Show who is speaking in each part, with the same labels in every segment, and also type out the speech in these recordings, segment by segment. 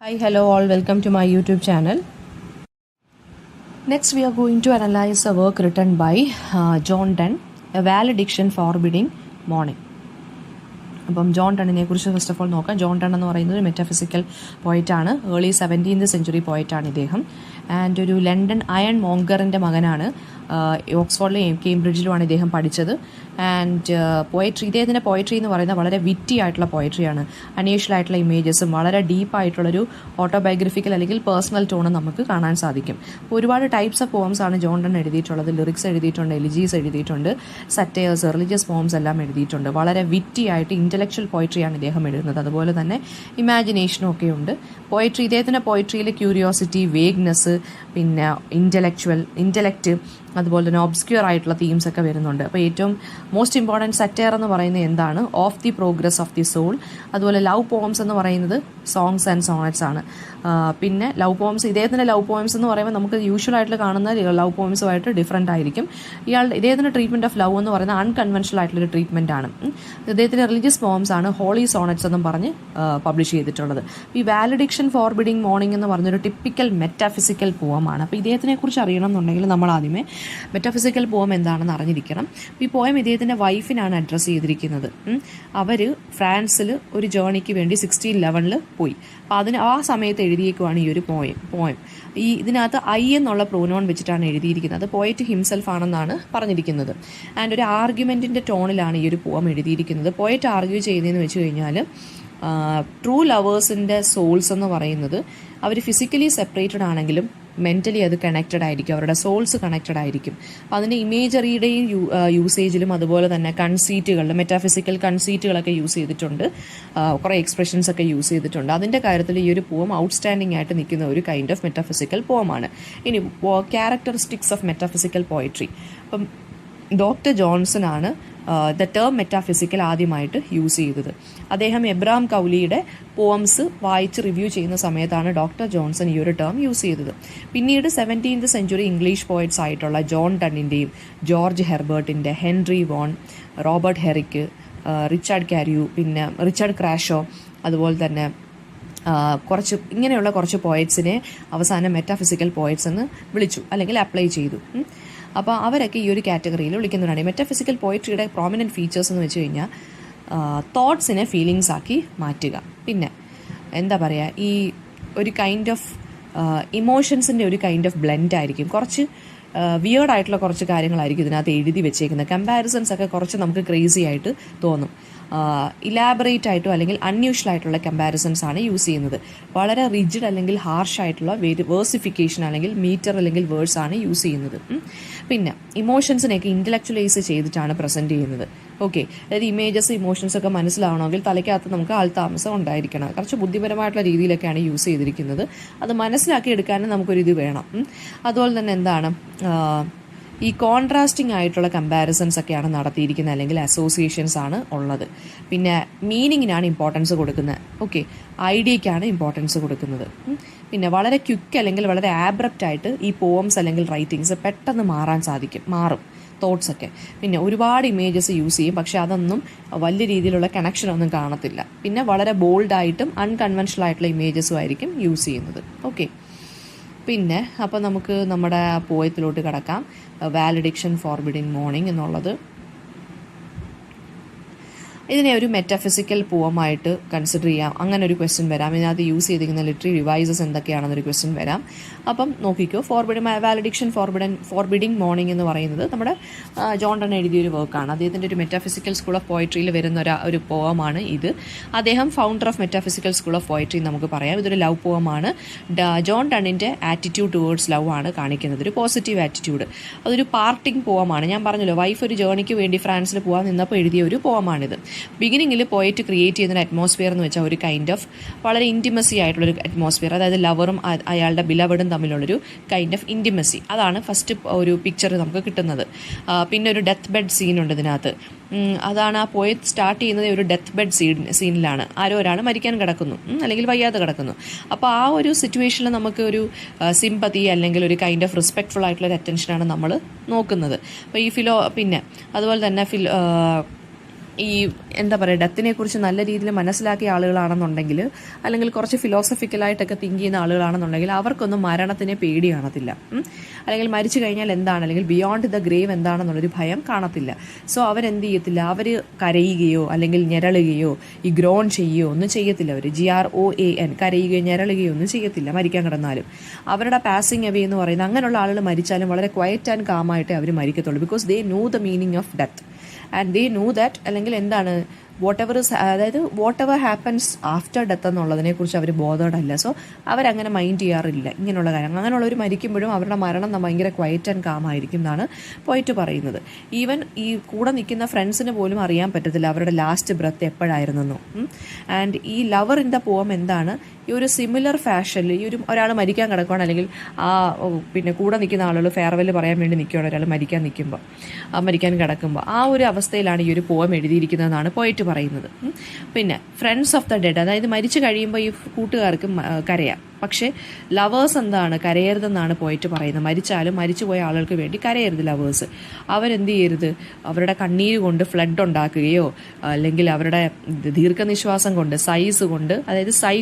Speaker 1: Hi, hello all, welcome to my YouTube channel. Next we are going to analyze a work written by John Donne, A Valediction Forbidding Mourning. അപ്പം John ഡണ്ണിനെ കുറിച്ച് first of all നോക്കാം. John done എന്ന് പറയുന്നത് ഒരു metaphysical പോയിറ്റാണ്. Early 17th century പോയിറ്റാണ് ഇദ്ദേഹം. And ഒരു London iron മോങ്കറിൻ്റെ മകനാണ്. ഓക്സ്ഫോർഡിലും കേംബ്രിഡ്ജിലുമാണ് ഇദ്ദേഹം പഠിച്ചത്. ആൻഡ് ഇദ്ദേഹത്തിൻ്റെ പോയട്രി എന്ന് പറയുന്നത് വളരെ വിറ്റി ആയിട്ടുള്ള പോയട്രിയാണ്. അൺയൂഷ്വൽ ആയിട്ടുള്ള ഇമേജസും വളരെ ഡീപ്പായിട്ടുള്ളൊരു ഓട്ടോബയോഗ്രഫിക്കൽ അല്ലെങ്കിൽ പേഴ്സണൽ ടോണും നമുക്ക് കാണാൻ സാധിക്കും. അപ്പോൾ ഒരുപാട് ടൈപ്സ് ഓഫ് പോംസ് ആണ് ജോൺ ഡൺ എഴുതിയിട്ടുള്ളത്. ലിറിക്സ് എഴുതിയിട്ടുണ്ട്, എലിജീസ് എഴുതിയിട്ടുണ്ട്, സറ്റയേഴ്സ്, റിലീജിയസ് പോംസ് എല്ലാം എഴുതിയിട്ടുണ്ട്. വളരെ വിറ്റി ആയിട്ട് ഇൻ്റലക്ച്വൽ പോയട്രിയാണ് ഇദ്ദേഹം എഴുതുന്നത്. അതുപോലെ തന്നെ ഇമാജിനേഷനും ഒക്കെ ഉണ്ട്. ഇദ്ദേഹത്തിൻ്റെ പോയട്രിയിൽ ക്യൂരിയോസിറ്റി, വേഗ്നെസ്, പിന്നെ ഇൻ്റലക്റ്റ്, അതുപോലെ തന്നെ ഒബ്സ്ക്യൂർ ആയിട്ടുള്ള തീംസ് ഒക്കെ വരുന്നുണ്ട്. അപ്പോൾ ഏറ്റവും മോസ്റ്റ് ഇമ്പോർട്ടൻറ്റ് സറ്റയർ എന്ന് പറയുന്നത് എന്താണ്? Of the progress of the soul. അതുപോലെ ലവ് പോംസ് എന്ന് പറയുന്നത് സോങ്സ് ആൻഡ് സോണറ്റ്സ് ആണ്. പിന്നെ ലവ് പോംസ് എന്ന് പറയുമ്പോൾ നമുക്ക് യൂഷ്വൽ ആയിട്ട് കാണുന്ന ലവ് പോംസുമായിട്ട് ഡിഫറെൻ്റ് ആയിരിക്കും. ഇദ്ദേഹത്തിൻ്റെ ട്രീറ്റ്മെൻറ്റ് ഓഫ് ലവ് എന്ന് പറയുന്നത് അൺകൺവെൻഷണൽ ആയിട്ടുള്ളൊരു ട്രീറ്റ്മെൻ്റ് ആണ്. ഇദ്ദേഹത്തിൻ്റെ റിലീജിയസ് പോംസ് ആണ് ഹോളി സോണറ്റ്സ് എന്നും പറഞ്ഞ് പബ്ലിഷ് ചെയ്തിട്ടുള്ളത്. ഈ വാലഡിക്ഷൻ ഫോർബിഡിങ് മോർണിംഗ് എന്ന് പറഞ്ഞൊരു ടിപ്പിക്കൽ മെറ്റാഫിസിക്കൽ പോമാണ്. അപ്പോൾ ഇദ്ദേഹത്തിനെ കുറിച്ച് അറിയണം എന്നുണ്ടെങ്കിൽ നമ്മൾ ആദ്യമേ മെറ്റാഫിസിക്കൽ പോം എന്താണെന്ന് അറിഞ്ഞിരിക്കണം. ഈ പോയം ഇദ്ദേഹത്തിൻ്റെ വൈഫിനാണ് അഡ്രസ്സ് ചെയ്തിരിക്കുന്നത്. അവർ ഫ്രാൻസിൽ ഒരു ജേർണിക്ക് വേണ്ടി 1611 പോയി. അപ്പോൾ ആ സമയത്ത് എഴുതിയേക്കുവാണ് ഈ ഒരു പോയം. ഇതിനകത്ത് ഐ എന്നുള്ള പ്രോനോൺ വെച്ചിട്ടാണ് എഴുതിയിരിക്കുന്നത്. പോയറ്റ് ഹിംസെൽഫ് ആണെന്നാണ് പറഞ്ഞിരിക്കുന്നത്. ആൻഡ് ഒരു ആർഗ്യുമെൻറ്റിൻ്റെ ടോണിലാണ് ഈ ഒരു പോം എഴുതിയിരിക്കുന്നത്. പോയറ്റ് ആർഗ്യൂ ചെയ്യുന്നതെന്ന് വെച്ച് കഴിഞ്ഞാൽ ട്രൂ ലവേഴ്സിൻ്റെ സോൾസ് എന്ന് പറയുന്നത് അവർ ഫിസിക്കലി സെപ്പറേറ്റഡ് ആണെങ്കിലും മെൻ്റലി അത് കണക്റ്റഡ് ആയിരിക്കും, അവരുടെ സോൾസ് കണക്റ്റഡ് ആയിരിക്കും. അപ്പോൾ അതിൻ്റെ ഇമേജറിയുടെയും യൂസേജിലും അതുപോലെ തന്നെ കൺസീറ്റുകളിലും മെറ്റാഫിസിക്കൽ കൺസീറ്റുകളൊക്കെ യൂസ് ചെയ്തിട്ടുണ്ട്, കുറേ എക്സ്പ്രഷൻസ് ഒക്കെ യൂസ് ചെയ്തിട്ടുണ്ട്. അതിൻ്റെ കാര്യത്തിൽ ഈ ഒരു പോം ഔട്ട്സ്റ്റാൻഡിംഗ് ആയിട്ട് നിൽക്കുന്ന ഒരു കൈൻഡ് ഓഫ് മെറ്റാഫിസിക്കൽ പോമാണ്. ഇനി ക്യാരക്ടറിസ്റ്റിക്സ് ഓഫ് മെറ്റാഫിസിക്കൽ പോയട്രി. അപ്പം ഡോക്ടർ ജോൺസൺ ആണ് ദ ടേം മെറ്റാഫിസിക്കൽ ആദ്യമായിട്ട് യൂസ് ചെയ്തത്. അദ്ദേഹം എബ്രഹാം കൗലിയുടെ പോംസ് വായിച്ച് റിവ്യൂ ചെയ്യുന്ന സമയത്താണ് ഡോക്ടർ ജോൺസൺ ഈ ഒരു ടേം യൂസ് ചെയ്തത്. പിന്നീട് 17th സെഞ്ചുറി ഇംഗ്ലീഷ് പോയറ്റ്സ് ആയിട്ടുള്ള ജോൺ ഡണ്ണിൻ്റെയും ജോർജ് ഹെർബർട്ടിൻ്റെ, Henry Vaughan, Robert Herrick, Richard Carew, പിന്നെ റിച്ചാർഡ് ക്രാഷോ, അതുപോലെ തന്നെ ഇങ്ങനെയുള്ള കുറച്ച് പോയറ്റ്സിനെ അവസാനം മെറ്റാഫിസിക്കൽ പോയറ്റ്സ് എന്ന് വിളിച്ചു അല്ലെങ്കിൽ അപ്ലൈ ചെയ്തു. അപ്പോൾ അവരൊക്കെ ഈ ഒരു കാറ്റഗറിയിൽ വിളിക്കുന്നവരാണ്. മെറ്റാഫിസിക്കൽ പോയട്രിയുടെ പ്രോമിനൻറ്റ് ഫീച്ചേഴ്സ് എന്ന് വെച്ച് കഴിഞ്ഞാൽ തോട്ട്സിനെ ഫീലിങ്സ് ആക്കി മാറ്റുക. പിന്നെ എന്താ പറയുക, ഈ ഒരു കൈൻഡ് ഓഫ് ഇമോഷൻസിൻ്റെ ഒരു കൈൻഡ് ഓഫ് ബ്ലെൻഡ് ആയിരിക്കും. കുറച്ച് വിയേർഡായിട്ടുള്ള കുറച്ച് കാര്യങ്ങളായിരിക്കും ഇതിനകത്ത് എഴുതി വെച്ചേക്കുന്നത്. കമ്പാരിസൺസ് ഒക്കെ കുറച്ച് നമുക്ക് ക്രേസി ആയിട്ട് തോന്നും. ഇലാബറേറ്റ് ആയിട്ടോ അല്ലെങ്കിൽ അൺയൂഷ്വൽ ആയിട്ടുള്ള കമ്പാരിസൺസ് ആണ് യൂസ് ചെയ്യുന്നത്. വളരെ റിജിഡ് അല്ലെങ്കിൽ ഹാർഷ് ആയിട്ടുള്ള വേഴ്സിഫിക്കേഷൻ അല്ലെങ്കിൽ മീറ്റർ അല്ലെങ്കിൽ വേർഡ്സ് ആണ് യൂസ് ചെയ്യുന്നത്. പിന്നെ ഇമോഷൻസിനെയൊക്കെ ഇൻ്റലക്ച്വലൈസ് ചെയ്തിട്ടാണ് പ്രസൻറ്റ് ചെയ്യുന്നത്. ഓക്കെ, അതായത് ഇമോഷൻസ് ഒക്കെ മനസ്സിലാവണമെങ്കിൽ തലയ്ക്കകത്ത് നമുക്ക് ആൾതാമസം ഉണ്ടായിരിക്കണം. കുറച്ച് ബുദ്ധിപരമായിട്ടുള്ള രീതിയിലൊക്കെയാണ് യൂസ് ചെയ്തിരിക്കുന്നത്. അത് മനസ്സിലാക്കി എടുക്കാനും നമുക്കൊരിത് വേണം. അതുപോലെ തന്നെ എന്താണ്, ഈ കോൺട്രാസ്റ്റിംഗ് ആയിട്ടുള്ള കമ്പാരിസൺസ് ഒക്കെയാണ് നടത്തിയിരിക്കുന്നത് അല്ലെങ്കിൽ അസോസിയേഷൻസ് ആണ് ഉള്ളത്. പിന്നെ മീനിങ്ങിനാണ് ഇമ്പോർട്ടൻസ് കൊടുക്കുന്നത്. ഓക്കെ, ഐഡിയയ്ക്കാണ് ഇമ്പോർട്ടൻസ് കൊടുക്കുന്നത്. പിന്നെ വളരെ ക്വിക്ക് അല്ലെങ്കിൽ വളരെ ആബ്രപ്റ്റ് ആയിട്ട് ഈ പോംസ് അല്ലെങ്കിൽ റൈറ്റിങ്സ് പെട്ടെന്ന് മാറും തോട്ട്സൊക്കെ. പിന്നെ ഒരുപാട് ഇമേജസ് യൂസ് ചെയ്യും, പക്ഷെ അതൊന്നും വലിയ രീതിയിലുള്ള കണക്ഷനൊന്നും കാണത്തില്ല. പിന്നെ വളരെ ബോൾഡായിട്ടും അൺകൺവെൻഷണൽ ആയിട്ടുള്ള ഇമേജസും ആയിരിക്കും യൂസ് ചെയ്യുന്നത്. ഓക്കെ, പിന്നെ അപ്പോൾ നമുക്ക് നമ്മുടെ പോയത്തിലോട്ട് കിടക്കാം. വാലഡിക്ഷൻ ഫോർബിഡിങ് മോർണിംഗ് എന്നുള്ളത് ഇതിനെ ഒരു മെറ്റാഫിസിക്കൽ പോമായിട്ട് കൺസിഡർ ചെയ്യാം. അങ്ങനെ ഒരു ക്വസ്റ്റ്യൻ വരാം. ഇതിനകത്ത് യൂസ് ചെയ്തിരിക്കുന്ന ലിറ്ററി ഡിവൈസസ് എന്തൊക്കെയാണെന്നൊരു ക്വസ്റ്റ്യൻ വരാം. അപ്പം നോക്കിക്കോ. വാലഡിക്ഷൻ ഫോർബിഡിങ് മോർണിംഗ് എന്ന് പറയുന്നത് നമ്മുടെ ജോൺ ഡൺ എഴുതിയൊരു വർക്കാണ്. അദ്ദേഹത്തിൻ്റെ ഒരു മെറ്റാഫിസിക്കൽ സ്കൂൾ ഓഫ് പോയട്രിയിൽ വരുന്ന ഒരു പോമാണ് ഇത്. അദ്ദേഹം founder of metaphysical school of poetry നമുക്ക് പറയാം. ഇതൊരു ലവ് പോമാണ്. ജോൺ ഡണ്ണിൻ്റെ ആറ്റിറ്റ്യൂഡ് ടുവേർഡ്സ് ലവ് ആണ് കാണിക്കുന്നത്, ഒരു പോസിറ്റീവ് ആറ്റിറ്റ്യൂഡ്. അതൊരു പാർട്ടിങ് പോമാണ്. ഞാൻ പറഞ്ഞല്ലോ, വൈഫ് ഒരു ജേർണിക്ക് വേണ്ടി ഫ്രാൻസിൽ പോകാൻ നിന്നപ്പോൾ എഴുതിയ ഒരു പോമാണിത്. ബിഗിനിങ്ങിൽ പോയിട്ട് ക്രിയേറ്റ് ചെയ്യുന്ന അറ്റ്മോസ്ഫിയർ എന്ന് വെച്ചാൽ ഒരു കൈൻഡ് ഓഫ് വളരെ ഇൻറ്റിമസി ആയിട്ടുള്ളൊരു അറ്റ്മോസ്ഫിയർ, അതായത് ലവറും അയാളുടെ ബിലവഡും തമ്മിലുള്ളൊരു കൈൻഡ് ഓഫ് ഇൻറ്റിമസി. അതാണ് ഫസ്റ്റ് ഒരു പിക്ചർ നമുക്ക് കിട്ടുന്നത്. പിന്നെ ഒരു ഡെത്ത് ബെഡ് സീനുണ്ട് ഇതിനകത്ത്. അതാണ് ആ പോയറ്റ് സ്റ്റാർട്ട് ചെയ്യുന്നത് ഒരു ഡെത്ത് ബെഡ് സീനിലാണ്. ഒരാൾ മരിക്കാൻ കിടക്കുന്നു അല്ലെങ്കിൽ വയ്യാതെ കിടക്കുന്നു. അപ്പോൾ ആ ഒരു സിറ്റുവേഷനിൽ നമുക്ക് ഒരു സിമ്പതി അല്ലെങ്കിൽ ഒരു കൈൻഡ് ഓഫ് റെസ്പെക്ട്ഫുൾ ആയിട്ടുള്ള ഒരു അറ്റൻഷനാണ് നമ്മൾ നോക്കുന്നത്. അപ്പോൾ പിന്നെ അതുപോലെ തന്നെ ഈ എന്താ പറയുക ഡെത്തിനെക്കുറിച്ച് നല്ല രീതിയിൽ മനസ്സിലാക്കിയ ആളുകളാണെന്നുണ്ടെങ്കിൽ, അല്ലെങ്കിൽ കുറച്ച് ഫിലോസഫിക്കലായിട്ടൊക്കെ തിങ്ക് ചെയ്യുന്ന ആളുകളാണെന്നുണ്ടെങ്കിൽ അവർക്കൊന്നും മരണത്തിനെ പേടി കാണത്തില്ല. അല്ലെങ്കിൽ മരിച്ചു കഴിഞ്ഞാൽ എന്താണ്, അല്ലെങ്കിൽ ബിയോണ്ട് ദ ഗ്രേവ് എന്താണെന്നുള്ളൊരു ഭയം കാണത്തില്ല. സോ അവരെന്ത് ചെയ്യത്തില്ല, അവർ കരയുകയോ അല്ലെങ്കിൽ ഞെരളുകയോ ഈ ഗ്രോൺ ചെയ്യുകയോ ഒന്നും ചെയ്യത്തില്ല. അവർ GROAN കരയുകയോ ഞെരളുകയോ ഒന്നും ചെയ്യത്തില്ല മരിക്കാൻ കിടന്നാലും. അവരുടെ പാസിങ് അവേ എന്ന് പറയുന്നത്, അങ്ങനെയുള്ള ആളുകൾ മരിച്ചാലും വളരെ ക്വയറ്റ് ആൻഡ് കാമായിട്ടേ അവർ മരിക്കത്തുള്ളൂ. Because they know the meaning of death and they know that, അല്ലെങ്കിൽ എന്താണ് അതായത് whatever happens after death എന്നുള്ളതിനെക്കുറിച്ച് അവർ ബോധേഡല്ല. സോ അവരങ്ങനെ മൈൻഡ് ചെയ്യാറില്ല ഇങ്ങനെയുള്ള കാര്യം. അങ്ങനെയുള്ളവർ മരിക്കുമ്പോഴും അവരുടെ മരണം ഭയങ്കര ക്വയറ്റ് ആൻഡ് കാം ആയിരിക്കും എന്നാണ് പോയിട്ട് പറയുന്നത്. ഈവൻ ഈ കൂടെ നിൽക്കുന്ന ഫ്രണ്ട്സിന് പോലും അറിയാൻ പറ്റത്തില്ല അവരുടെ ലാസ്റ്റ് ബ്രത്ത് എപ്പോഴായിരുന്നെന്നും. ആൻഡ് ഈ ലവർ ഇൻ ദ പോം എന്താണ്, ഈ ഒരു സിമിലർ ഫാഷനിൽ ഈ ഒരാൾ മരിക്കാൻ കിടക്കുകയാണ്, അല്ലെങ്കിൽ പിന്നെ കൂടെ നിൽക്കുന്ന ആളുകൾ ഫെയർവെൽ പറയാൻ വേണ്ടി നിൽക്കുകയാണ് ഒരാൾ മരിക്കാൻ കിടക്കുമ്പോൾ, ആ ഒരു അവസ്ഥയിലാണ് ഈ ഒരു പോം എഴുതിയിരിക്കുന്നതെന്നാണ് പോയിട്ട് പറയുന്നത്. പിന്നെ ഫ്രണ്ട്സ് ഓഫ് ദ ഡെഡ്, അതായത് മരിച്ചു കഴിയുമ്പോൾ ഈ കൂട്ടുകാർക്ക് കരയാം, പക്ഷേ ലവേഴ്സ് എന്താണ് കരയരുതെന്നാണ് പോയിട്ട് പറയുന്നത്. മരിച്ചാലും മരിച്ചുപോയ ആളുകൾക്ക് വേണ്ടി കരയരുത് ലവേഴ്സ്. അവരെന്ത് ചെയ്യരുത്, അവരുടെ കണ്ണീര് കൊണ്ട് ഫ്ലഡ് ഉണ്ടാക്കുകയോ അല്ലെങ്കിൽ അവരുടെ ദീർഘനിശ്വാസം കൊണ്ട് സൈസ് കൊണ്ട്, അതായത് സൈ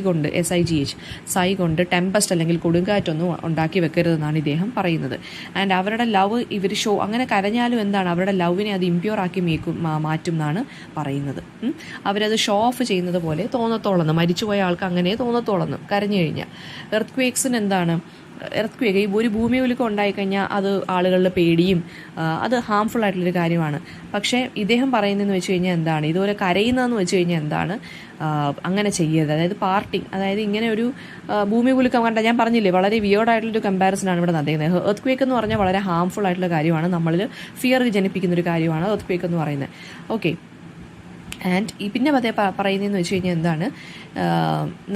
Speaker 1: കൊണ്ട് ടെമ്പസ്റ്റ് അല്ലെങ്കിൽ കൊടുങ്കാറ്റൊന്നും ഉണ്ടാക്കി വെക്കരുതെന്നാണ് ഇദ്ദേഹം പറയുന്നത്. ആൻഡ് അവരുടെ ലവ് ഇവർ അങ്ങനെ കരഞ്ഞാലും എന്താണ്, അവരുടെ ലവിനെ അത് ഇമ്പ്യൂർ ആക്കി മാറ്റും എന്നാണ് പറയുന്നത്. അവരത് ഷോ ഓഫ് ചെയ്യുന്നത് പോലെ തോന്നത്തോളന്ന്, മരിച്ചുപോയ ആൾക്ക് അങ്ങനെ തോന്നത്തോളന്ന് കരഞ്ഞു കഴിഞ്ഞാൽ. എർത്ത് ക്വേക്സിന് എന്താണ്, എർത്ത് ഒരു ഭൂമി കുലുക്കം ഉണ്ടായിക്കഴിഞ്ഞാൽ അത് ആളുകളുടെ പേടിയും അത് ഹാംഫുൾ ആയിട്ടുള്ളൊരു കാര്യമാണ്. പക്ഷേ ഇദ്ദേഹം പറയുന്നതെന്ന് വെച്ച് കഴിഞ്ഞാൽ എന്താണ്, ഇതുപോലെ കരയുന്നതെന്ന് വെച്ച് കഴിഞ്ഞാൽ എന്താണ്, അങ്ങനെ ചെയ്യരുത്. അതായത് പാർട്ടിങ്, അതായത് ഇങ്ങനെ ഒരു ഭൂമി കുലുക്കം കണ്ട, ഞാൻ പറഞ്ഞില്ലേ വളരെ വിയേർഡായിട്ടുള്ളൊരു കമ്പാരിസനാണ് ഇവിടെ നടക്കുന്നത്. എർത്ത് ക്വേക്ക് എന്ന് പറഞ്ഞാൽ വളരെ ഹാംഫുൾ ആയിട്ടുള്ള കാര്യമാണ്, നമ്മളിൽ ഫിയർ ജനിപ്പിക്കുന്നൊരു കാര്യമാണ് എർത്ത് ക്വേക്ക് എന്ന് പറയുന്നത്. ഓക്കെ. ആൻഡ് ഈ പിന്നെ പറയുന്നതെന്ന് വെച്ച് കഴിഞ്ഞാൽ എന്താണ്,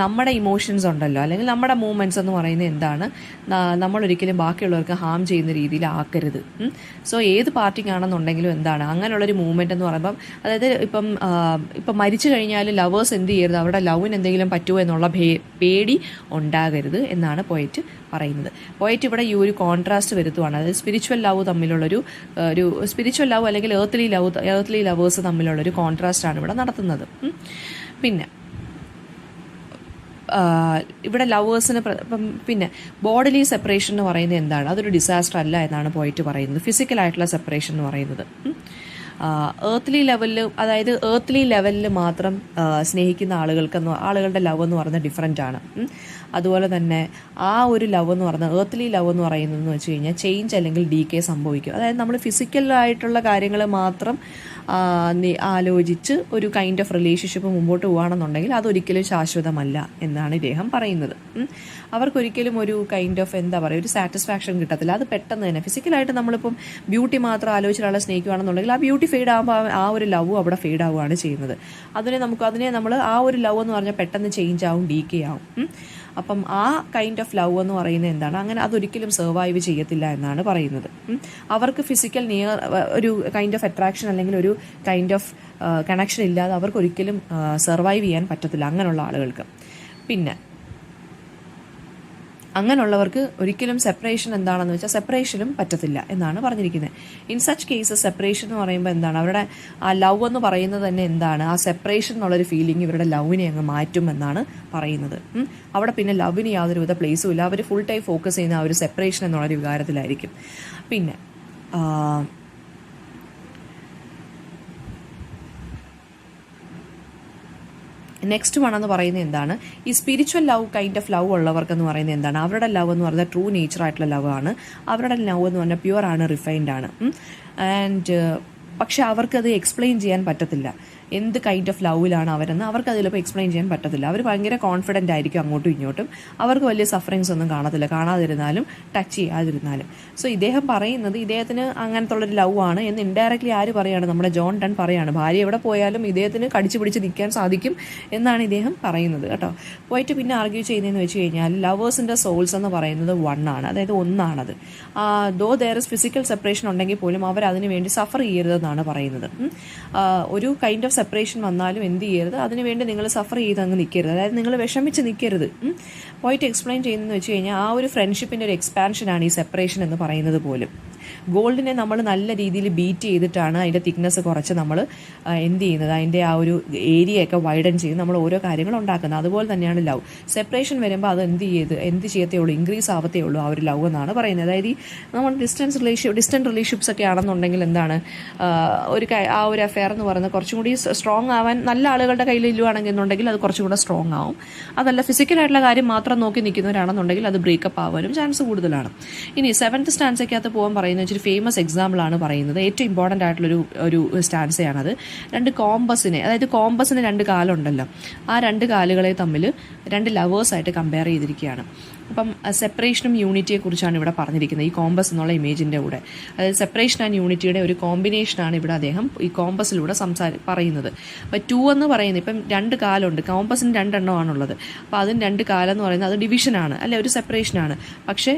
Speaker 1: നമ്മുടെ ഇമോഷൻസ് ഉണ്ടല്ലോ, അല്ലെങ്കിൽ നമ്മുടെ മൂവ്മെൻറ്റ്സ് എന്ന് പറയുന്നത് എന്താണ്, നമ്മളൊരിക്കലും ബാക്കിയുള്ളവർക്ക് ഹാം ചെയ്യുന്ന രീതിയിൽ ആക്കരുത്. സോ ഏത് പാർട്ടിങ് ആണെന്നുണ്ടെങ്കിലും എന്താണ്, അങ്ങനെയുള്ളൊരു മൂവ്മെൻറ്റ് എന്ന് പറയുമ്പം, അതായത് ഇപ്പം മരിച്ചു കഴിഞ്ഞാൽ ലവേഴ്സ് എന്ത് ചെയ്യരുത്, അവരുടെ ലവിന് എന്തെങ്കിലും പറ്റുമോ എന്നുള്ള പേടി ഉണ്ടാകരുത് എന്നാണ് പോയിട്ട് പറയുന്നത്. പോയിട്ട് ഇവിടെ ഈ ഒരു കോൺട്രാസ്റ്റ് വരുത്തുവാണ്, അതായത് സ്പിരിച്വൽ ലവ് തമ്മിലുള്ളൊരു സ്പിരിച്വൽ ലവ് അല്ലെങ്കിൽ ഏർത്ത്ലി ലവേഴ്സ് തമ്മിലുള്ളൊരു കോൺട്രാസ്റ്റാണ് ഇവിടെ നടത്തുന്നത്. പിന്നെ ഇവിടെ ലവേഴ്സിന് പിന്നെ ബോഡിലി സെപ്പറേഷൻ എന്ന് പറയുന്നത് എന്താണ്, അതൊരു ഡിസാസ്റ്റർ അല്ല എന്നാണ് പോയിട്ട് പറയുന്നത്. ഫിസിക്കലായിട്ടുള്ള സെപ്പറേഷൻ എന്ന് പറയുന്നത് ഏർത്ത്ലി ലെവലിൽ, അതായത് ഏർത്ത്ലി ലെവലിൽ മാത്രം സ്നേഹിക്കുന്ന ആളുകളുടെ ലവ് എന്ന് പറയുന്നത് ഡിഫറെൻ്റ് ആണ്. അതുപോലെ തന്നെ ആ ഒരു ലവ് എന്ന് പറയുന്നത്, ഏർത്ത്ലി ലവ് എന്ന് പറയുന്നതെന്ന് വെച്ച് കഴിഞ്ഞാൽ ചേഞ്ച് അല്ലെങ്കിൽ ഡീകേ സംഭവിക്കും. അതായത് നമ്മൾ ഫിസിക്കലായിട്ടുള്ള കാര്യങ്ങൾ മാത്രം ആലോചിച്ച് ഒരു കൈൻഡ് ഓഫ് റിലേഷൻഷിപ്പ് മുമ്പോട്ട് പോകുകയാണെന്നുണ്ടെങ്കിൽ അതൊരിക്കലും ശാശ്വതമല്ല എന്നാണ് ഇദ്ദേഹം പറയുന്നത്. അവർക്കൊരിക്കലും ഒരു കൈൻഡ് ഓഫ് എന്താ പറയുക, ഒരു സാറ്റിസ്ഫാക്ഷൻ കിട്ടത്തില്ല. അത് പെട്ടെന്ന് തന്നെ ഫിസിക്കലായിട്ട് നമ്മളിപ്പം ബ്യൂട്ടി മാത്രം ആലോചിച്ചിട്ടുള്ള സ്നേഹിക്കുകയാണെന്നുണ്ടെങ്കിൽ ആ ബ്യൂട്ടി ഫെയ്ഡ് ആകുമ്പോൾ ആ ഒരു ലവ് അവിടെ ഫെയ്ഡ് ആവുകയാണ് ചെയ്യുന്നത്. അതിനെ നമ്മൾ ആ ഒരു ലവ് എന്ന് പറഞ്ഞാൽ പെട്ടെന്ന് ചേഞ്ച് ആവും, ഡീകേ ആവും. അപ്പം ആ കൈൻഡ് ഓഫ് ലവ് എന്ന് പറയുന്നത് എന്താണ്, അങ്ങനെ അതൊരിക്കലും സർവൈവ് ചെയ്യത്തില്ല എന്നാണ് പറയുന്നത്. അവർക്ക് ഫിസിക്കൽ ഒരു കൈൻഡ് ഓഫ് അട്രാക്ഷൻ അല്ലെങ്കിൽ ഒരു കൈൻഡ് ഓഫ് കണക്ഷൻ ഇല്ലാതെ അവർക്കൊരിക്കലും സർവൈവ് ചെയ്യാൻ പറ്റത്തില്ല അങ്ങനെയുള്ള ആളുകൾക്ക്. പിന്നെ അങ്ങനെയുള്ളവർക്ക് ഒരിക്കലും സെപ്പറേഷൻ എന്താണെന്ന് വെച്ചാൽ സെപ്പറേഷനും പറ്റത്തില്ല എന്നാണ് പറഞ്ഞിരിക്കുന്നത്. ഇൻ സച്ച് കേസസ് സെപ്പറേഷൻ എന്ന് പറയുമ്പോൾ എന്താണ്, അവരുടെ ആ ലവ് എന്ന് പറയുന്നത് തന്നെ എന്താണ്, ആ സെപ്പറേഷൻ എന്നുള്ളൊരു ഫീലിംഗ് ഇവരുടെ ലവിനെ അങ്ങ് മാറ്റും എന്നാണ് പറയുന്നത്. അവിടെ പിന്നെ ലവിന് യാതൊരുവിധ പ്ലേസും ഇല്ല. അവർ ഫുൾ ടൈം ഫോക്കസ് ചെയ്യുന്ന ആ ഒരു സെപ്പറേഷൻ എന്നുള്ളൊരു വികാരത്തിലായിരിക്കും. പിന്നെ നെക്സ്റ്റ് വൺ എന്ന് പറയുന്നത് എന്താണ്, ഈ spiritual love kind of love ഉള്ളവർക്ക് എന്ന് പറയുന്നത് എന്താണ്, അവരുടെ ലവ് എന്ന് പറയുന്നത് ട്രൂ നേച്ചർ ആയിട്ടുള്ള ലവ് ആണ്. അവരുടെ ലവ് എന്ന് പറഞ്ഞാൽ പ്യുവർ ആണ്, റിഫൈൻഡ് ആണ്. ആൻഡ് പക്ഷെ അവർക്കത് എക്സ്പ്ലെയിൻ ചെയ്യാൻ പറ്റത്തില്ല. എന്ത് കൈൻഡ് ഓഫ് ലവിലാണ് അവരെന്ന് അവർക്ക് അതിലിപ്പോൾ എക്സ്പ്ലെയിൻ ചെയ്യാൻ പറ്റത്തില്ല. അവർ ഭയങ്കര കോൺഫിഡൻ്റ് ആയിരിക്കും അങ്ങോട്ടും ഇങ്ങോട്ടും. അവർക്ക് വലിയ സഫറിങ്സ് ഒന്നും കാണാതിരുന്നാലും ടച്ച് ചെയ്യാതിരുന്നാലും. സോ ഇദ്ദേഹം പറയുന്നത് ഇദ്ദേഹത്തിന് അങ്ങനത്തെ ഉള്ളൊരു ലവ് ആണ് എന്ന് ഇൻഡയറക്റ്റ്ലി ആര് പറയാണ്, നമ്മുടെ ജോൺ ഡൺ പറയാണ്. ഭാര്യ എവിടെ പോയാലും ഇദ്ദേഹത്തിന് കടിച്ചു പിടിച്ച് നിൽക്കാൻ സാധിക്കും എന്നാണ് ഇദ്ദേഹം പറയുന്നത് കേട്ടോ. പോയിട്ട് പിന്നെ ആർഗ്യൂ ചെയ്യുന്നതെന്ന് വെച്ച് കഴിഞ്ഞാൽ ലവേഴ്സിൻ്റെ സോൾസ് എന്ന് പറയുന്നത് ആണ്, അതായത് ഒന്നാണത്. ദോ ദെയർ ഇസ് ഫിസിക്കൽ സെപ്പറേഷൻ ഉണ്ടെങ്കിൽ പോലും അവർ അതിന് വേണ്ടി സഫർ ചെയ്യരുതെന്നാണ് പറയുന്നത്. ഒരു കൈൻഡ് ഓഫ് സെപ്പറേഷൻ വന്നാലും എന്ത് ചെയ്യരുത്, അതിനുവേണ്ടി നിങ്ങൾ സഫർ ചെയ്ത് അങ്ങ് നിൽക്കരുത്, അതായത് നിങ്ങൾ വിഷമിച്ച് നിൽക്കരുത്. പോയിട്ട് എക്സ്പ്ലെയിൻ ചെയ്യുന്നതെന്ന് വെച്ച് കഴിഞ്ഞാൽ ആ ഒരു ഫ്രണ്ട്ഷിപ്പിൻ്റെ ഒരു എക്സ്പാൻഷനാണ് ഈ സെപ്പറേഷൻ എന്ന് പറയുന്നത് പോലും. ഗോൾഡിനെ നമ്മൾ നല്ല രീതിയിൽ ബീറ്റ് ചെയ്തിട്ടാണ് അതിൻ്റെ തിക്നെസ് കുറച്ച് നമ്മൾ എന്ത് ചെയ്യുന്നത്, അതിൻ്റെ ആ ഒരു ഏരിയയൊക്കെ വൈഡൻ ചെയ്ത് നമ്മൾ ഓരോ കാര്യങ്ങൾ ഉണ്ടാക്കുന്നത്. അതുപോലെ തന്നെയാണ് ലവ്. സെപ്പറേഷൻ വരുമ്പോൾ അത് എന്ത് ചെയ്യത്തേ ഉള്ളൂ, ഇൻക്രീസ് ആവത്തേ ഉള്ളൂ ആ ഒരു ലവ് എന്നാണ് പറയുന്നത്. അതായത് നമ്മൾ ഡിസ്റ്റൻറ്റ് റിലേഷൻഷിപ്സ് ഒക്കെ ആണെന്നുണ്ടെങ്കിൽ എന്താണ് ആ ഒരു അഫെയർ എന്ന് പറയുന്നത് കുറച്ചും കൂടി സ്ട്രോങ് ആവാൻ നല്ല ആളുകളുടെ കയ്യിൽ ഇല്ലുവാണെന്നുണ്ടെങ്കിൽ അത് കുറച്ചും കൂടെ സ്ട്രോങ് ആവും. അതല്ല ഫിസിക്കലായിട്ടുള്ള കാര്യം മാത്രം നോക്കി നിൽക്കുന്നവരാണെന്നുണ്ടെങ്കിൽ അത് ബ്രേക്കപ്പ് ആവാനും ചാൻസ് കൂടുതലാണ്. ഇനി 7th സ്റ്റാൻസയ്ക്കകത്ത് പോകാൻ പറയുന്നത് വെച്ചൊരു ഫേമസ് എക്സാമ്പിളാണ് പറയുന്നത്. ഏറ്റവും ഇമ്പോർട്ടൻ്റ് ആയിട്ടുള്ളൊരു സ്റ്റാൻസയാണത്. രണ്ട് കോമ്പസിന്, അതായത് കോമ്പസിന് 2 കാലുണ്ടല്ലോ, ആ 2 കാലുകളെ തമ്മിൽ 2 ലവേഴ്സായിട്ട് കമ്പയർ ചെയ്തിരിക്കുകയാണ്. അപ്പം സെപ്പറേഷനും യൂണിറ്റിയെ കുറിച്ചാണ് ഇവിടെ പറഞ്ഞിരിക്കുന്നത് ഈ കോമ്പസ് എന്നുള്ള ഇമേജിൻ്റെ കൂടെ. അതായത് സെപ്പറേഷൻ ആൻഡ് യൂണിറ്റിയുടെ ഒരു കോമ്പിനേഷനാണ് ഇവിടെ അദ്ദേഹം ഈ കോമ്പസിലൂടെ പറയുന്നത്. അപ്പോൾ 2 എന്ന് പറയുന്നത് ഇപ്പം 2 കാലുണ്ട്, കോമ്പസിന് 2 എണ്ണമാണുള്ളത്. അപ്പോൾ അതിന് 2 കാലെന്ന് പറയുന്നത് അത് ഡിവിഷനാണ്, അല്ലെ, ഒരു സെപ്പറേഷനാണ്. പക്ഷേ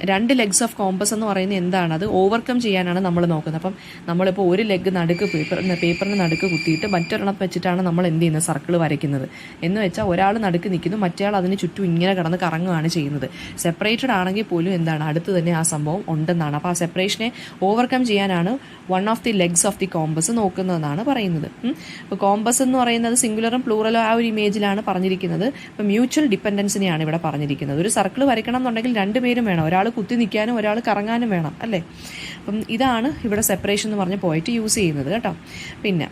Speaker 1: 2 ലെഗ്സ് ഓഫ് കോമ്പസ് എന്ന് പറയുന്നത് എന്താണ്, അത് ഓവർകം ചെയ്യാനാണ് നമ്മൾ നോക്കുന്നത്. അപ്പം നമ്മളിപ്പോൾ ഒരു ലെഗ് നടുക്ക് പേപ്പറിന് നടുക്ക് കുത്തിയിട്ട് മറ്റൊരെണ്ണം വെച്ചിട്ടാണ് നമ്മൾ എന്ത് ചെയ്യുന്നത്, സർക്കിൾ വരയ്ക്കുന്നത്. എന്ന് വെച്ചാൽ ഒരാൾ നടുക്ക് നിൽക്കുന്നു, മറ്റേ ആൾ അതിന് ചുറ്റും ഇങ്ങനെ കിടന്ന് കറങ്ങുകയാണ് ചെയ്യുന്നത്. സെപ്പറേറ്റഡ് ആണെങ്കിൽ പോലും എന്താണ്, അടുത്ത് തന്നെ ആ സംഭവം ഉണ്ടെന്നാണ്. അപ്പോൾ ആ സെപ്പറേഷനെ ഓവർകം ചെയ്യാനാണ് 1 of the legs of the compass നോക്കുന്നതെന്നാണ് പറയുന്നത്. ഇപ്പോൾ കോമ്പസ് എന്ന് പറയുന്നത് സിംഗുലറും പ്ലൂറലും ആ ഒരു ഇമേജിലാണ് പറഞ്ഞിരിക്കുന്നത്. ഇപ്പോൾ മ്യൂച്വൽ ഡിപ്പെൻഡൻസിനെയാണ് ഇവിടെ പറഞ്ഞിരിക്കുന്നത്. ഒരു സർക്കിൾ വരയ്ക്കണം എന്നുണ്ടെങ്കിൽ 2 പേരും വേണം, ഒരാൾ കുത്തി നിൽക്കാനും ഒരാൾ കറങ്ങാനും വേണം, അല്ലേ. അപ്പം ഇതാണ് ഇവിടെ സെപ്പറേഷൻ എന്ന് പറഞ്ഞ പോയിട്ട് യൂസ് ചെയ്യുന്നത് കേട്ടോ. പിന്നെ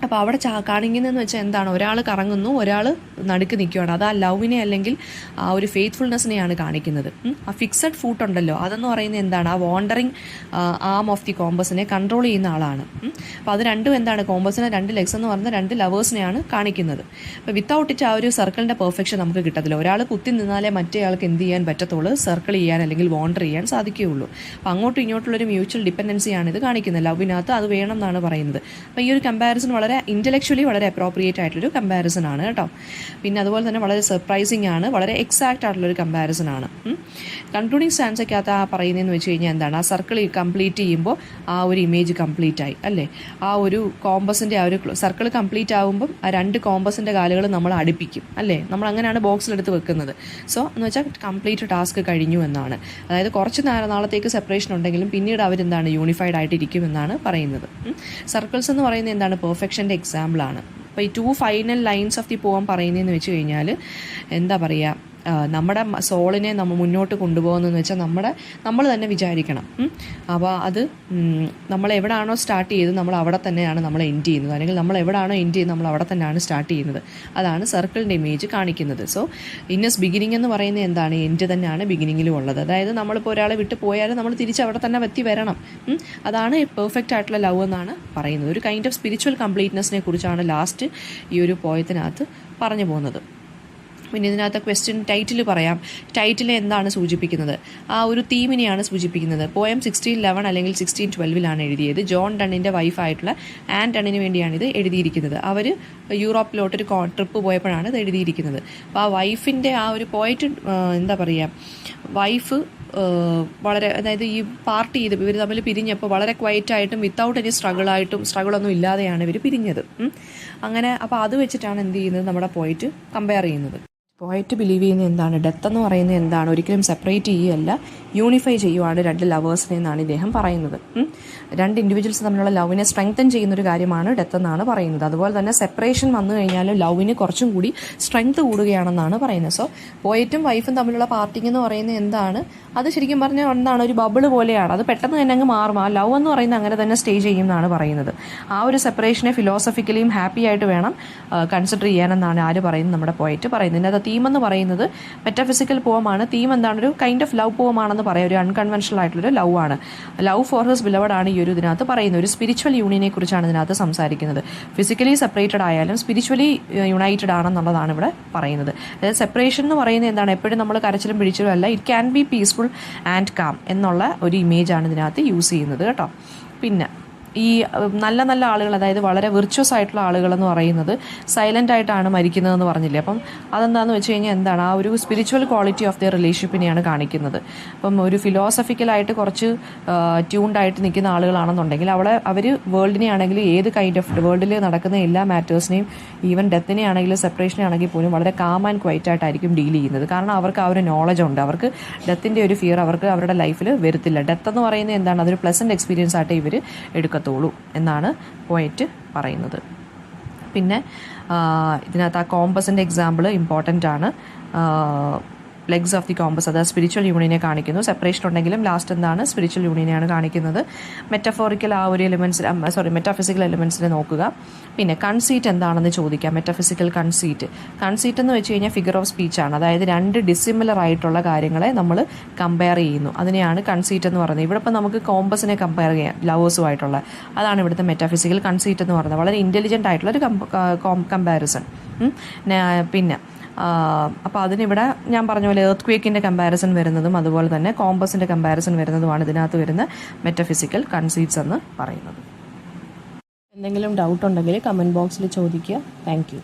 Speaker 1: അപ്പോൾ അവിടെ കാണിക്കുന്നതെന്ന് വെച്ചാൽ എന്താണ്, ഒരാൾ കറങ്ങുന്നു, ഒരാൾ നടുക്ക് നിൽക്കുകയാണ്. അത് ആ ലവിനെ അല്ലെങ്കിൽ ആ ഒരു ഫെയ്ത്ത്ഫുൾനെസ്സിനെയാണ് കാണിക്കുന്നത്. ആ ഫിക്സഡ് ഫൂട്ട് ഉണ്ടല്ലോ, അതെന്ന് പറയുന്നത് എന്താണ്, ആ വാണ്ടറിങ് ആം ഓഫ് ദി കോമ്പസിനെ കൺട്രോൾ ചെയ്യുന്ന ആളാണ്. അപ്പോൾ അത് രണ്ടും എന്താണ്, കോമ്പസിനെ 2 ലെഗ്സ് എന്ന് പറയുന്ന 2 ലവേഴ്സിനെയാണ് കാണിക്കുന്നത്. അപ്പോൾ വിത്തൗട്ട് ഇറ്റ് ആ ഒരു സർക്കിളിൻ്റെ പെർഫെക്ഷൻ നമുക്ക് കിട്ടത്തില്ല. ഒരാൾ കുത്തി നിന്നാലേ മറ്റേ ആൾക്ക് എന്ത് ചെയ്യാൻ പറ്റത്തുള്ളൂ, സർക്കിൾ ചെയ്യാൻ അല്ലെങ്കിൽ വാണ്ടർ ചെയ്യാൻ സാധിക്കുകയുള്ളൂ. അപ്പോൾ അങ്ങോട്ടും ഇങ്ങോട്ടുള്ളൊരു മ്യൂച്വൽ ഡിപ്പെൻഡൻസിയാണ് ഇത് കാണിക്കുന്നത്. ലവിനകത്ത് അത് വേണം എന്നാണ് പറയുന്നത്. അപ്പോൾ ഈ ഒരു കമ്പാരിസൺ വളരെ ഇൻ്റലക്ച്വലി വളരെ അപ്രോപ്രിയേറ്റ് ആയിട്ടുള്ളൊരു കമ്പാരിസൺ ആണ് കേട്ടോ. പിന്നെ അതുപോലെ തന്നെ വളരെ സർപ്രൈസിങ് ആണ്, വളരെ എക്സാക്റ്റ് ആയിട്ടുള്ളൊരു കമ്പാരിസൺ ആണ്. കൺക്ലൂഡിങ് സ്റ്റാൻസയ്ക്കകത്ത് ആ പറയുന്നതെന്ന് വെച്ച് കഴിഞ്ഞാൽ എന്താണ്, ആ സർക്കിൾ കംപ്ലീറ്റ് ചെയ്യുമ്പോൾ ആ ഒരു ഇമേജ് കംപ്ലീറ്റ് ആയി, അല്ലേ. ആ ഒരു കോമ്പസിൻ്റെ ആ ഒരു സർക്കിൾ കംപ്ലീറ്റ് ആകുമ്പം ആ 2 കോമ്പസിൻ്റെ കാലുകൾ നമ്മൾ അടുപ്പിക്കും, അല്ലേ. നമ്മൾ അങ്ങനെയാണ് ബോക്സിലെടുത്ത് വെക്കുന്നത്. സോ എന്ന് വെച്ചാൽ കംപ്ലീറ്റ് ടാസ്ക് കഴിഞ്ഞു എന്നാണ്. അതായത് കുറച്ച് നാളത്തേക്ക് സെപ്പറേഷൻ ഉണ്ടെങ്കിലും പിന്നീട് അവരെന്താണ് യൂണിഫൈഡ് ആയിട്ടിരിക്കും എന്നാണ് പറയുന്നത്. സർക്കിൾസ് എന്ന് പറയുന്നത് എന്താണ്, പെർഫെക്ഷൻ്റെ എക്സാമ്പിളാണ്. അപ്പോൾ ഈ 2 ഫൈനൽ ലൈൻസ് ഓഫ് ദി പോം പറയുന്നതെന്ന് വെച്ച് കഴിഞ്ഞാൽ എന്താ പറയുക, നമ്മുടെ സോളിനെ നമ്മൾ മുന്നോട്ട് കൊണ്ടുപോകുന്നതെന്ന് വെച്ചാൽ നമ്മൾ തന്നെ വിചാരിക്കണം. അപ്പോൾ അത് നമ്മൾ എവിടെയാണോ സ്റ്റാർട്ട് ചെയ്തത് നമ്മൾ അവിടെ തന്നെയാണ് നമ്മൾ എൻഡ് ചെയ്യുന്നത്, അല്ലെങ്കിൽ നമ്മൾ എവിടെയാണോ എൻഡ് ചെയ്യുന്നത് നമ്മൾ അവിടെ തന്നെയാണ് സ്റ്റാർട്ട് ചെയ്യുന്നത്. അതാണ് സർക്കിളിൻ്റെ ഇമേജ് കാണിക്കുന്നത്. സോ ഇന്നസ് ബിഗിനിങ് എന്ന് പറയുന്നത് എന്താണ്, എൻഡ് തന്നെയാണ് ബിഗിനിങ്ങിലും ഉള്ളത്. അതായത് നമ്മളിപ്പോൾ ഒരാളെ വിട്ട് പോയാലും നമ്മൾ തിരിച്ച് അവിടെ തന്നെ എത്തി വരണം. അതാണ് പെർഫെക്റ്റ് ആയിട്ടുള്ള ലവ് എന്നാണ് പറയുന്നത്. ഒരു കൈൻഡ് ഓഫ് സ്പിരിച്വൽ കംപ്ലീറ്റ്നെസ്സിനെ കുറിച്ചാണ് ലാസ്റ്റ് ഈ ഒരു പോയത്തിനകത്ത് പറഞ്ഞു പോകുന്നത്. പിന്നെ ഇതിനകത്ത് ക്വസ്റ്റ്യൻ ടൈറ്റിൽ പറയാം. ടൈറ്റിൽ എന്താണ് സൂചിപ്പിക്കുന്നത്, ആ ഒരു തീമിനെയാണ് സൂചിപ്പിക്കുന്നത്. പോയം 1611 അല്ലെങ്കിൽ 1612 എഴുതിയത്. ജോൺ ഡണ്ണിൻ്റെ വൈഫായിട്ടുള്ള ആൻ ഡണ്ണിന് വേണ്ടിയാണ് ഇത് എഴുതിയിരിക്കുന്നത്. അവർ യൂറോപ്പിലോട്ടൊരു ട്രിപ്പ് പോയപ്പോഴാണ് ഇത് എഴുതിയിരിക്കുന്നത്. അപ്പോൾ ആ വൈഫിൻ്റെ ആ ഒരു പോയിട്ട് എന്താ പറയുക, വൈഫ് വളരെ, അതായത് ഈ പാർട്ടി ചെയ്ത് ഇവർ തമ്മിൽ പിരിഞ്ഞപ്പോൾ വളരെ ക്വയറ്റായിട്ടും വിത്തൗട്ട് എനി സ്ട്രഗിളൊന്നും ഇല്ലാതെയാണ് ഇവർ പിരിഞ്ഞത്. അങ്ങനെ അപ്പോൾ അത് വെച്ചിട്ടാണ് എന്ത് ചെയ്യുന്നത്, നമ്മുടെ പോയിട്ട് കമ്പയർ ചെയ്യുന്നത്. പോയിട്ട് ബിലീവ് ചെയ്യുന്നത് എന്താണ്, ഡെത്ത് എന്ന് പറയുന്നത് എന്താണ്, ഒരിക്കലും സെപ്പറേറ്റ് ചെയ്യുകയല്ല, യൂണിഫൈ ചെയ്യുവാണ് 2 ലവേഴ്സിനെ എന്നാണ് ഇദ്ദേഹം പറയുന്നത്. 2 ഇൻഡിവിജ്വൽസ് തമ്മിലുള്ള ലവിനെ സ്ട്രെങ്തൻ ചെയ്യുന്നൊരു കാര്യമാണ് ഡെത്ത് എന്നാണ് പറയുന്നത്. അതുപോലെ തന്നെ സെപ്പറേഷൻ വന്നു കഴിഞ്ഞാൽ ലവിന് കുറച്ചും കൂടി സ്ട്രെങ്ത് കൂടുകയാണെന്നാണ് പറയുന്നത്. സോ പോയിട്ടും വൈഫും തമ്മിലുള്ള പാർട്ടിങ് എന്ന് പറയുന്നത് എന്താണ്, അത് ശരിക്കും പറഞ്ഞാൽ എന്താണ്, ഒരു ബബിൾ പോലെയാണ്. അത് പെട്ടെന്ന് തന്നെ അങ്ങ് മാറും. ആ ലവ് എന്ന് പറയുന്നത് അങ്ങനെ തന്നെ സ്റ്റേ ചെയ്യും എന്നാണ് പറയുന്നത്. ആ ഒരു സെപ്പറേഷനെ ഫിലോസഫിക്കലിയും ഹാപ്പി ആയിട്ട് വേണം കൺസിഡർ ചെയ്യാനെന്നാണ് ആര് പറയുന്നത്, നമ്മുടെ പോയിട്ട് പറയുന്നത്. ഇതിനകത്ത് തീം എന്ന് പറയുന്നത് മെറ്റാഫിസിക്കൽ പോമാണ്. തീം എന്താണ്, ഒരു കൈൻഡ് ഓഫ് ലവ് പോമാണെന്ന് പറയാം. ഒരു അൺകൺവെൻഷണൽ ആയിട്ടുള്ളൊരു ലവ് ആണ്. ലവ് ഫോർ ഹിസ് ബിലവഡ് ആണ് ഈ ഒരു ഇതിനകത്ത് പറയുന്നത്. ഒരു സ്പിരിച്വൽ യൂണിയനെ കുറിച്ചാണ് ഇതിനകത്ത് സംസാരിക്കുന്നത്. ഫിസിക്കലി സെപ്പറേറ്റഡ് ആയാലും സ്പിരിച്വലി യുണൈറ്റഡ് ആണെന്നുള്ളതാണ് ഇവിടെ പറയുന്നത്. അതായത് സെപ്പറേഷൻ എന്ന് പറയുന്നത് എന്താണ്, എപ്പോഴും നമ്മൾ കരച്ചിലും പിടിച്ചിലും അല്ല, it can be peaceful and calm എന്നുള്ള ഒരു ഇമേജാണ് ഇതിനകത്ത് യൂസ് ചെയ്യുന്നത് കേട്ടോ. പിന്നെ ഈ നല്ല നല്ല ആളുകൾ, അതായത് വളരെ വിർച്വസ് ആയിട്ടുള്ള ആളുകളെന്ന് പറയുന്നത് സൈലൻ്റ് ആയിട്ടാണ് മരിക്കുന്നതെന്ന് പറഞ്ഞില്ലേ. അപ്പം അതെന്താണെന്ന് വെച്ച് കഴിഞ്ഞാൽ എന്താണ്, ആ ഒരു സ്പിരിച്വൽ ക്വാളിറ്റി ഓഫ് ദ റിലേഷൻഷിപ്പിനെയാണ് കാണിക്കുന്നത്. അപ്പം ഒരു ഫിലോസഫിക്കലായിട്ട് കുറച്ച് ട്യൂൺഡ് ആയിട്ട് നിൽക്കുന്ന ആളുകളാണെന്നുണ്ടെങ്കിൽ അവർ വേൾഡിനെ ആണെങ്കിൽ ഏത് കൈൻഡ് ഓഫ് വേൾഡിൽ നടക്കുന്ന എല്ലാ മാറ്റേഴ്സിനെയും, ഈവൻ ഡെത്തിനെ ആണെങ്കിലും സെപ്പറേഷനെ ആണെങ്കിൽ പോലും വളരെ കാം ആൻഡ് ക്വൈറ്റ് ആയിട്ടായിരിക്കും ഡീൽ ചെയ്യുന്നത്. കാരണം അവർക്ക് ആ ഒരു നോളജ് ഉണ്ട്, അവർക്ക് ഡെത്തിൻ്റെ ഒരു ഫിയർ അവർക്ക് അവരുടെ ലൈഫിൽ വരത്തില്ല. ഡെത്ത് എന്ന് പറയുന്നത് എന്താണ്, അതൊരു പ്ലസൻറ്റ് എക്സ്പീരിയൻസ് ആയിട്ട് ഇവർ എടുക്കത്തുള്ളൂ എന്നാണ് പോയറ്റ് പറയുന്നത്. പിന്നെ ഇതിനകത്ത് ആ കോമ്പസിൻ്റെ എക്സാമ്പിൾ ഇമ്പോർട്ടൻ്റ് ആണ്. ലെഗ്സ് ഓഫ് ദി കോമ്പസ്, അത് സ്പിരിച്വൽ യൂണിയനെ കാണിക്കുന്നു. സെപ്പറേഷൻ ഉണ്ടെങ്കിലും ലാസ്റ്റ് എന്താണ്, സ്പിരിച്വൽ യൂണിയനെയാണ് കാണിക്കുന്നത്. മെറ്റഫോറിക്കൽ ആ ഒരു മെറ്റാഫിസിക്കൽ എലിമെൻസിനെ നോക്കുക. പിന്നെ കൺസീറ്റ് എന്താണെന്ന് ചോദിക്കാം. മെറ്റാഫിസിക്കൽ കൺസീറ്റ് എന്ന് വെച്ച് കഴിഞ്ഞാൽ ഫിഗർ ഓഫ് സ്പീച്ചാണ്. അതായത് രണ്ട് ഡിസിമിലർ ആയിട്ടുള്ള കാര്യങ്ങളെ നമ്മൾ കമ്പയർ ചെയ്യുന്നു, അതിനെയാണ് കൺസീറ്റ് എന്ന് പറയുന്നത്. ഇവിടെ ഇപ്പം നമുക്ക് കോമ്പസിനെ കമ്പയർ ചെയ്യാം ലവേഴ്സുമായിട്ടുള്ള, അതാണ് ഇവിടുത്തെ മെറ്റാഫിസിക്കൽ കൺസീറ്റ് എന്ന് പറയുന്നത്. വളരെ ഇൻ്റലിജൻ്റ് ആയിട്ടുള്ള ഒരു കമ്പാരിസൺ. പിന്നെ അപ്പോൾ അതിനിവിടെ ഞാൻ പറഞ്ഞ പോലെ എർത്ത് ക്വേക്കിൻ്റെ കമ്പാരിസൺ വരുന്നതും അതുപോലെ തന്നെ കോമ്പസിൻ്റെ കമ്പാരിസൺ വരുന്നതുമാണ് ഇതിനകത്ത് വരുന്ന മെറ്റഫിസിക്കൽ കൺസീറ്റ്സ് എന്ന് പറയുന്നത്. എന്തെങ്കിലും ഡൗട്ട് ഉണ്ടെങ്കിൽ കമൻറ്റ് ബോക്സിൽ ചോദിക്കുക. Thank you.